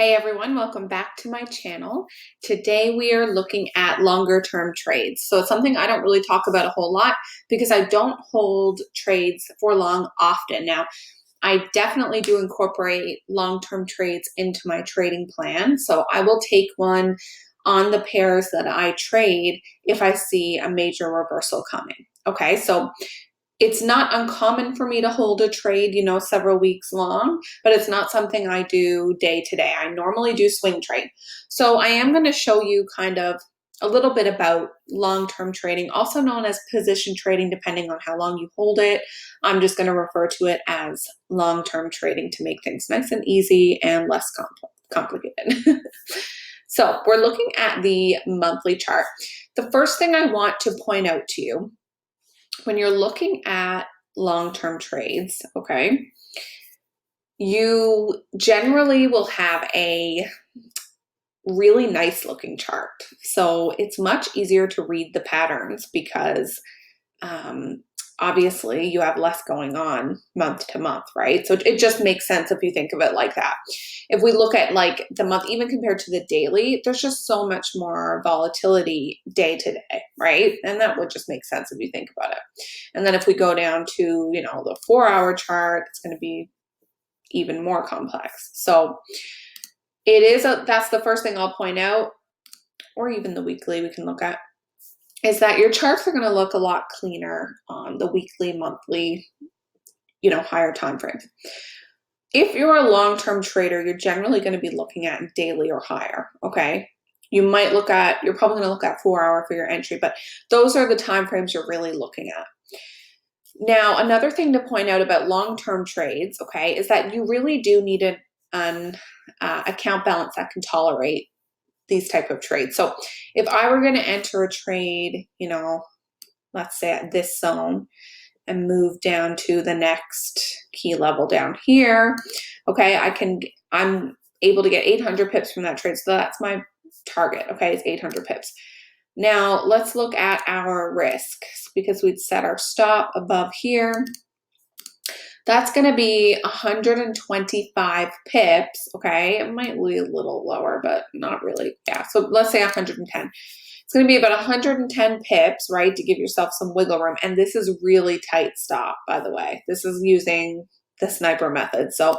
Hey everyone, welcome back to my channel. Today we are looking at longer term trades. So it's something I don't really talk about a whole lot because I don't hold trades for long often. Now, I definitely do incorporate long-term trades into my trading plan. So I will take one on the pairs that I trade if I see a major reversal coming. Okay, so it's not uncommon for me to hold a trade, several weeks long, but it's not something I do day to day. I normally do swing trade. So I am going to show you kind of a little bit about long-term trading, also known as position trading, depending on how long you hold it. I'm just going to refer to it as long-term trading to make things nice and easy and less complicated. So we're looking at the monthly chart. The first thing I want to point out to you when you're looking at long-term trades, okay, you generally will have a really nice looking chart. So it's much easier to read the patterns because obviously you have less going on month to month, right? So it just makes sense if you think of it like that. If we look at like the month, even compared to the daily, there's just so much more volatility day to day, right? And that would just make sense if you think about it. And then if we go down to, the 4-hour chart, it's going to be even more complex. So that's the first thing I'll point out, or even the weekly we can look at, is that your charts are going to look a lot cleaner on the weekly, monthly, higher time frames. If you're a long-term trader, you're generally going to be looking at daily or higher, okay? You're probably going to look at 4-hour for your entry, but those are the time frames you're really looking at. Now, another thing to point out about long-term trades, okay, is that you really do need an account balance that can tolerate these type of trades. So if I were going to enter a trade, let's say at this zone and move down to the next key level down here, okay, I'm able to get 800 pips from that trade. So that's my target, okay, it's 800 pips. Now let's look at our risks because we'd set our stop above here. That's going to be 125 pips, okay? It might be a little lower, but not really. Yeah, so let's say 110. It's going to be about 110 pips, right, to give yourself some wiggle room. And this is really tight stop, by the way. This is using the sniper method. So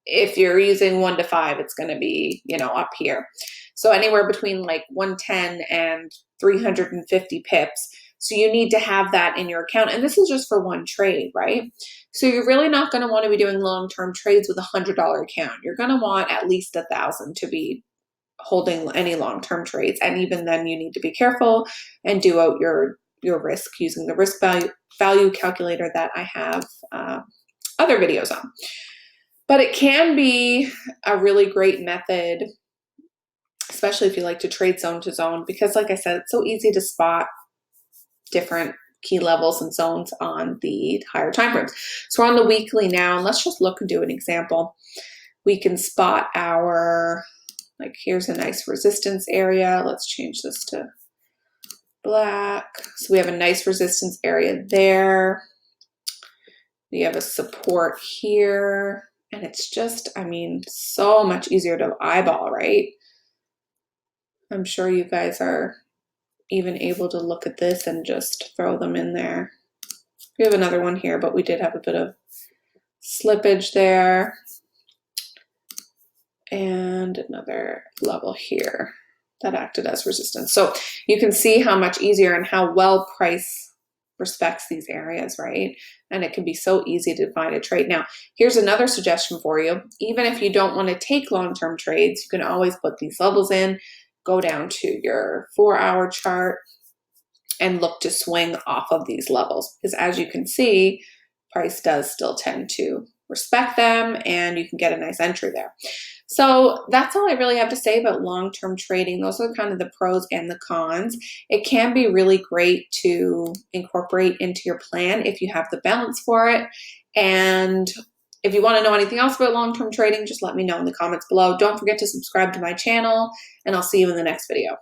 if you're using 1 to 5, it's going to be, up here. So anywhere between like 110 and 350 pips. So you need to have that in your account. And this is just for one trade, right? So you're really not going to want to be doing long-term trades with a $100 account. You're going to want at least 1,000 to be holding any long-term trades. And even then you need to be careful and do out your risk using the risk value calculator that I have other videos on. But it can be a really great method, especially if you like to trade zone to zone, because like I said, it's so easy to spot different key levels and zones on the higher time frames. So we're on the weekly now, and let's just look and do an example. We can spot here's a nice resistance area. Let's change this to black. So we have a nice resistance area there. We have a support here, and it's just, so much easier to eyeball, right? I'm sure you guys are even able to look at this and just throw them in there. We have another one here, but we did have a bit of slippage there. And another level here that acted as resistance. So you can see how much easier and how well price respects these areas, right? And it can be so easy to find a trade. Now, here's another suggestion for you. Even if you don't want to take long-term trades, you can always put these levels in, go down to your 4-hour chart and look to swing off of these levels. Because as you can see, price does still tend to respect them and you can get a nice entry there. So that's all I really have to say about long-term trading. Those are kind of the pros and the cons. It can be really great to incorporate into your plan if you have the balance for it. And if you want to know anything else about long-term trading, just let me know in the comments below. Don't forget to subscribe to my channel, and I'll see you in the next video.